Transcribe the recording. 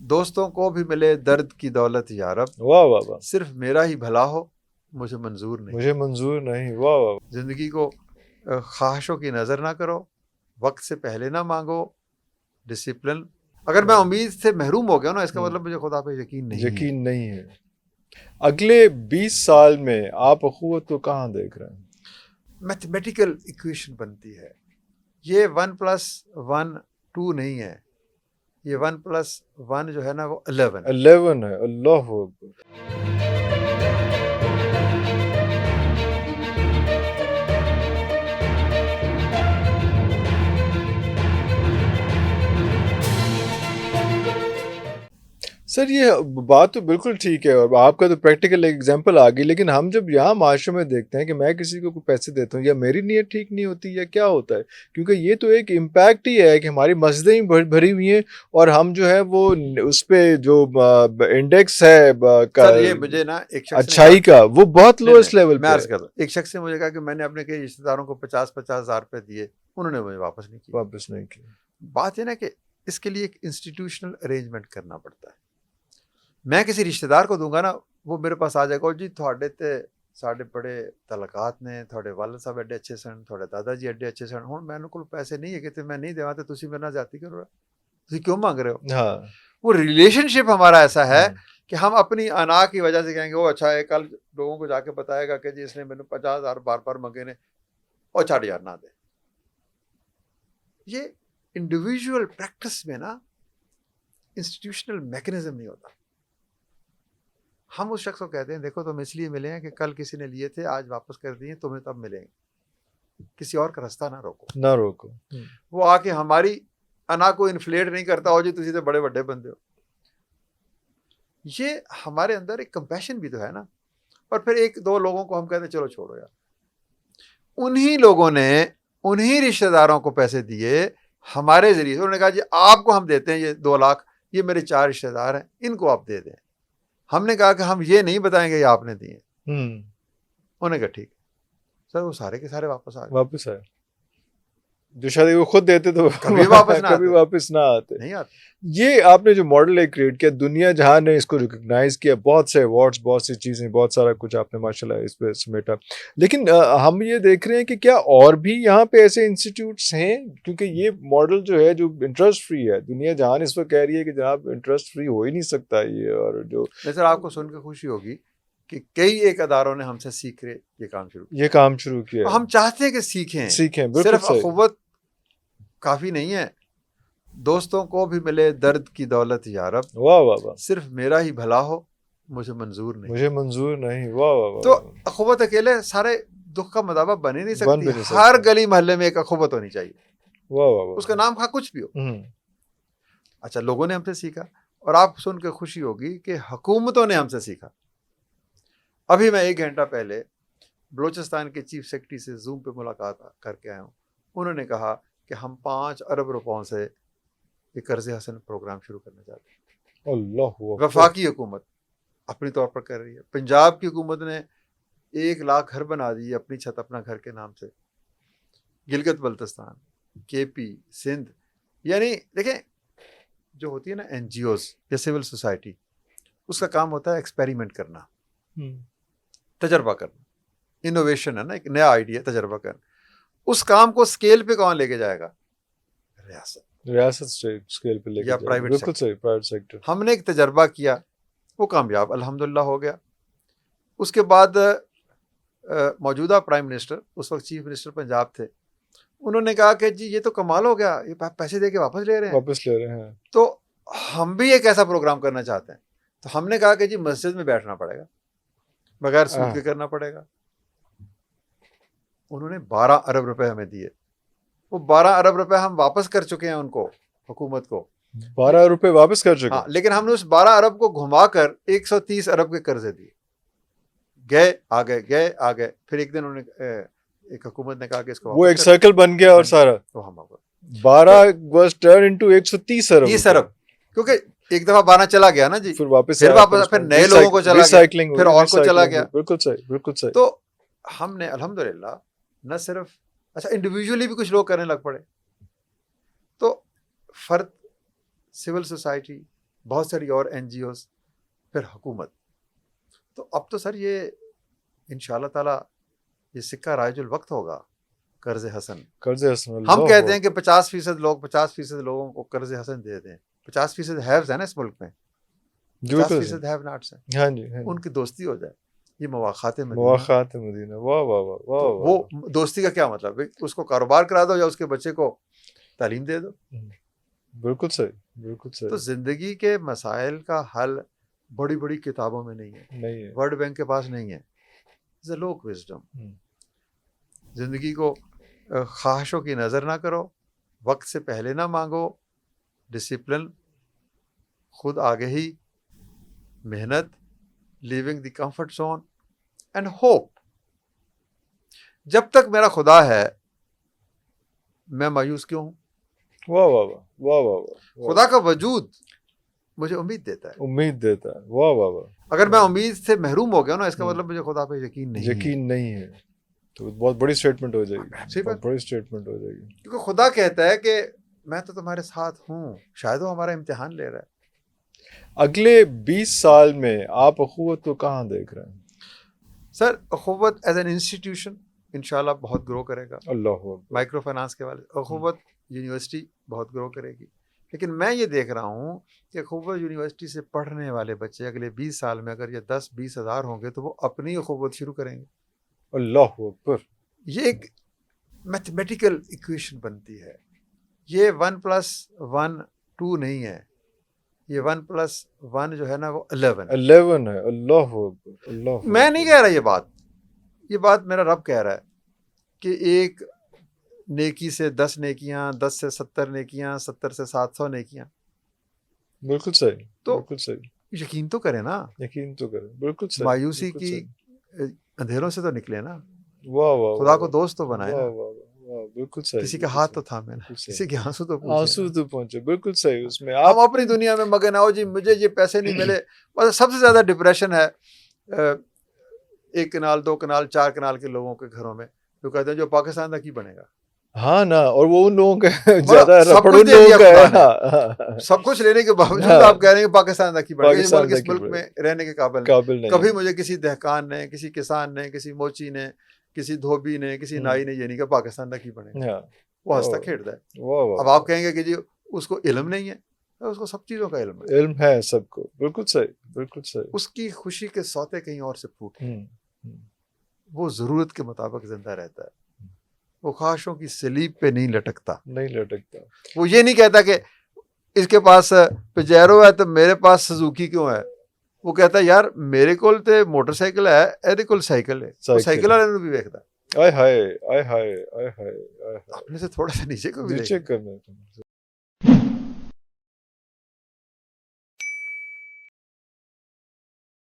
دوستوں کو بھی ملے درد کی دولت یا رب, واہ واہ واہ, صرف میرا ہی بھلا ہو مجھے منظور نہیں. مجھے منظور نہیں. واہ واہ. زندگی کو خواہشوں کی نظر نہ کرو, وقت سے پہلے نہ مانگو, ڈسپلن. اگر میں امید سے محروم ہو گیا نا, اس کا مطلب مجھے خدا پہ یقین نہیں ہے. یقین نہیں ہے. اگلے 20 سال میں آپ اخوت کو کہاں دیکھ رہے ہیں؟ میتھمیٹیکل ایکویشن بنتی ہے. یہ 1+1 2 نہیں ہے, یہ 1+1 جو ہے نا وہ 11 ہے. اللہ اکبر. سر یہ بات تو بالکل ٹھیک ہے, اور آپ کا تو پریکٹیکل ایگزامپل آ گئی, لیکن ہم جب یہاں معاشرے میں دیکھتے ہیں کہ میں کسی کو پیسے دیتا ہوں, یا میری نیت ٹھیک نہیں ہوتی یا کیا ہوتا ہے, کیونکہ یہ تو ایک امپیکٹ ہی ہے کہ ہماری مسجدیں ہی بھری ہوئی ہیں, اور ہم جو ہے وہ اس پہ جو انڈیکس ہے یہ مجھے نا ایک شخص اچھائی کا وہ بہت لوئسٹ لیول پہ. میں عرض کرتا ہوں, ایک شخص نے مجھے کہا کہ میں نے اپنے کئی رشتے داروں کو 50,000 روپے دیے, انہوں نے مجھے واپس نہیں کیے. بات یہ نا کہ اس کے لیے ایک انسٹیٹیوشنل ارینجمنٹ کرنا پڑتا ہے. میں کسی رشتہ دار کو دوں گا نا, وہ میرے پاس آ جائے گا, جی تھوڑے تے ساڈے بڑے تعلقات نے, تھوڑے والد صاحب ایڈے اچھے سن, تھوڑے دادا جی ایڈے اچھے سن, ہوں میرے کو پیسے نہیں ہے کہ میں نہیں دیواں تے تسی میرے نال زیادتی کرو, تسی کیوں مانگ رہے ہو. ہاں, وہ ریلیشن شپ ہمارا ایسا ہے کہ ہم اپنی انا کی وجہ سے کہیں گے وہ اچھا ہے, کل لوگوں کو جا کے بتائے گا کہ جی اس نے میرے 50,000 بار منگے نے, اور چھاڑ یار نہ دے. یہ انڈیویجول پریکٹس میں نا انسٹیٹیوشنل میکنزم نہیں ہوتا. ہم اس شخص کو کہتے ہیں دیکھو تم اس لیے ملے ہیں کہ کل کسی نے لیے تھے, آج واپس کر دیے, تمہیں تب ملیں گے, کسی اور کا راستہ نہ روکو. وہ آ کے ہماری انا کو انفلیٹ نہیں کرتا ہو جی تسی تو بڑے بڑے بندے ہو. یہ ہمارے اندر ایک کمپیشن بھی تو ہے نا. اور پھر ایک دو لوگوں کو ہم کہتے ہیں چلو چھوڑو یار, انہی لوگوں نے انہی رشتہ داروں کو پیسے دیے ہمارے ذریعے سے, انہوں نے کہا جی آپ کو ہم دیتے ہیں یہ 2 لاکھ, یہ میرے 4 رشتہ دار ہیں, ان کو آپ دے دیں. ہم نے کہا کہ ہم یہ نہیں بتائیں گے یہ آپ نے دیے. انہوں نے کہا ٹھیک سر, وہ سارے کے سارے واپس آئے. جو شاید وہ خود دیتے تو کبھی واپس نہ آتے. یہ آپ نے جو ماڈل ایک کریٹ کیا, دنیا جہاں نے اس کو ریکگنائز کیا, بہت سے ایوارڈز, بہت سی چیزیں, بہت سارا کچھ آپ نے ماشاءاللہ اس پہ سمیٹا. لیکن ہم یہ دیکھ رہے ہیں کہ کیا اور بھی یہاں پہ ایسے انسٹیٹیوٹس ہیں, کیونکہ یہ ماڈل جو ہے جو انٹرسٹ فری ہے, دنیا جہان اس وقت کہہ رہی ہے کہ جناب انٹرسٹ فری ہو ہی نہیں سکتا یہ. اور جو سر آپ کو سن کے خوشی ہوگی کہ کئی ایک اداروں نے ہم سے سیکھ رہے یہ کام شروع کیا. ہم چاہتے ہیں کہ سیکھیں. صرف اخوت کافی نہیں ہے, دوستوں کو بھی ملے درد کی دولت یا رب. واہ واہ واہ, صرف میرا ہی بھلا ہو مجھے منظور نہیں. واہ واہ واہ. تو اخوت اکیلے سارے دکھ کا مداوع بن ہی نہیں سکتی. ہر گلی محلے میں ایک اخوت ہونی چاہیے. واہ واہ واہ. اس کا نام خواہ کچھ بھی ہو. اچھا, لوگوں نے ہم سے سیکھا, اور آپ سن کے خوشی ہوگی کہ حکومتوں نے ہم سے سیکھا. ابھی میں 1 گھنٹہ پہلے بلوچستان کے چیف سیکرٹری سے زوم پہ ملاقات کر کے آیا ہوں. انہوں نے کہا کہ ہم 5 ارب روپوں سے یہ قرض حسن پروگرام شروع کرنا چاہتے ہیں. اللہ. وفاقی حکومت اپنی طور پر کر رہی ہے. پنجاب کی حکومت نے 1 لاکھ گھر بنا دی اپنی چھت اپنا گھر کے نام سے. گلگت بلتستان, KP, سندھ, یعنی دیکھیں جو ہوتی ہے نا NGOs یا سول سوسائٹی, اس کا کام ہوتا ہے ایکسپیریمنٹ کرنا, تجربہ کرنا. انوویشن ہے نا, ایک نیا آئیڈیا تجربہ کرنا. اس کام کو اسکیل پہ کون لے کے جائے گا؟ ریاست اسکیل پہ لے کے یا پرائیویٹ سیکٹر. ہم نے ایک تجربہ کیا, وہ کامیاب الحمدللہ ہو گیا. اس کے بعد موجودہ پرائم منسٹر, اس وقت چیف منسٹر پنجاب تھے, انہوں نے کہا کہ جی یہ تو کمال ہو گیا, یہ پیسے دے کے واپس لے رہے ہیں. تو ہم بھی ایک ایسا پروگرام کرنا چاہتے ہیں. تو ہم نے کہا کہ جی مسجد میں بیٹھنا پڑے گا, بغیر سود کے کرنا پڑے گا. انہوں نے 12 ارب روپے ہمیں دیے. وہ 12 ارب روپے ہم واپس کر چکے ہیں ان کو, حکومت کو 12 روپے واپس کر چکے. ہاں, لیکن ہم نے اس 12 ارب کو گھما کر 130 ارب کے قرضے دیے. گئے آ گئے. پھر ایک دن انہوں نے ایک حکومت نے کہا کہ اس کو وہ ایک سرکل بن گیا, اور سارا 12 was turned into 130 ارب. 30 ارب, کیونکہ ایک دفعہ 12 چلا گیا نا جی, پھر واپس پھر نئے لوگوں کو چلا گیا, پھر اور کو چلا گیا. بالکل صحیح. تو ہم نے الحمدللہ نہ صرف اچھا انڈیویجولی بھی کچھ لوگ کرنے لگ پڑے. تو فرد, سول سوسائٹی, بہت ساری اور NGOs، پھر حکومت. تو اب تو سر یہ انشاءاللہ تعالیٰ یہ سکہ رائج الوقت ہوگا، قرض حسن. ہم کہتے ہیں کہ 50% لوگوں کو قرض حسن دے دیں. 50% ہیوز ہیں نا اس ملک میں، 50% ہیو ناٹس ہیں. ہاں جی، ان کی دوستی ہو جائے. یہ مواخات مدینہ. واہ واہ واہ واہ. وہ دوستی کا کیا مطلب؟ اس کو کاروبار کرا دو یا اس کے بچے کو تعلیم دے دو. بالکل صحیح. تو زندگی کے مسائل کا حل بڑی بڑی کتابوں میں نہیں ہے، ورلڈ بینک کے پاس نہیں ہے. اٹس اے لوک وزڈم. زندگی کو خواہشوں کی نظر نہ کرو، وقت سے پہلے نہ مانگو، ڈسپلن، خود آگہی، محنت، leaving the comfort zone and hope. جب تک میرا خدا ہے میں مایوس کیوں ہوں؟ واہ واہ واہ واہ واہ. خدا کا وجود مجھے امید دیتا ہے. واہ واہ واہ. اگر میں امید سے محروم ہو گیا نا، اس کا مطلب مجھے خدا پہ یقین نہیں ہے. تو بہت بڑی اسٹیٹمنٹ ہو جائے گی. بہت بڑی اسٹیٹمنٹ ہو جائے گی. کیونکہ خدا کہتا ہے کہ میں تو تمہارے ساتھ ہوں. شاید وہ ہمارا امتحان لے رہا ہے. اگلے 20 سال میں آپ اخوت کو کہاں دیکھ رہے ہیں؟ سر اخوت ایز این انسٹیٹیوشن انشاءاللہ بہت گرو کرے گا. اللہ. مائکرو فائنانس کے والے اخوت یونیورسٹی بہت گرو کرے گی. لیکن میں یہ دیکھ رہا ہوں کہ اخوت یونیورسٹی سے پڑھنے والے بچے اگلے 20 سال میں اگر یہ 10-20 ہزار ہوں گے تو وہ اپنی اخوت شروع کریں گے. اللہ اکبر. یہ ایک میتھمیٹیکل ایکویشن بنتی ہے. یہ 1+1 2 نہیں ہے، یہ 1+1 جو ہے نا وہ 11 ہے. اللہ اکبر. میں نہیں کہہ رہا یہ بات میرا رب کہہ رہا ہے کہ ایک نیکی سے 10 نیکیاں، 10 سے 70 نیکیاں، 70 سے 700 نیکیاں. بالکل صحیح. تو بالکل صحیح. یقین تو کریں نا. بالکل صحیح. مایوسی کی اندھیروں سے تو نکلے نا. واہ واہ. خدا کو دوست تو بنائے نا. بالکل صحیح. کسی کا ہاتھ تو تھامے نا، کسی کے آنسو تو پہنچے. بالکل صحیح. اس میں ہم اپنی دنیا میں مگن آؤ جی مجھے یہ پیسے نہیں ملے. بس سب سے زیادہ ڈپریشن ہے 1 کنال 2 کنال 4 کنال کے لوگوں کے گھروں میں، جو کہتے ہیں جو پاکستان کا کی بنے گا. ہاں نا. اور وہ ان لوگوں کا زیادہ سب کچھ لینے کے باوجود آپ کہہ رہے ہیں کہ پاکستان کا کی بنے گا. اس ملک میں رہنے کے قابل نہیں. کبھی مجھے کسی دہقان نے، کسی کسان نے، کسی موچی نے، کسی دھوبی نے، کسی نائی نے یہ نہیں کہا پاکستان کا کی بنے گا. وہ ہنستا کھیلتا ہے. اب آپ کہیں گے کہ جی اس کو علم نہیں ہے، اس کو سب چیزوں کا علم ہے سب کو. بالکل صحیح. بالکل صحیح. اس کی خوشی کے سوتے کہیں اور سے پھوٹے. وہ ضرورت کے مطابق زندہ رہتا ہے. وہ خواہشوں کی سلیب پہ نہیں لٹکتا. وہ یہ نہیں کہتا کہ اس کے پاس پجیرو ہے تو میرے پاس سزوکی کیوں ہے. وہ کہتا ہے یار میرے کول تے موٹر سائیکل ہے، ایدے کول سائیکل ہے. سائیکل والے نوں بھی ویکھدا. آئے ہائے آئے ہائے آئے ہائے. اپنے سے تھوڑا سا نیچے کو بھی کرنا.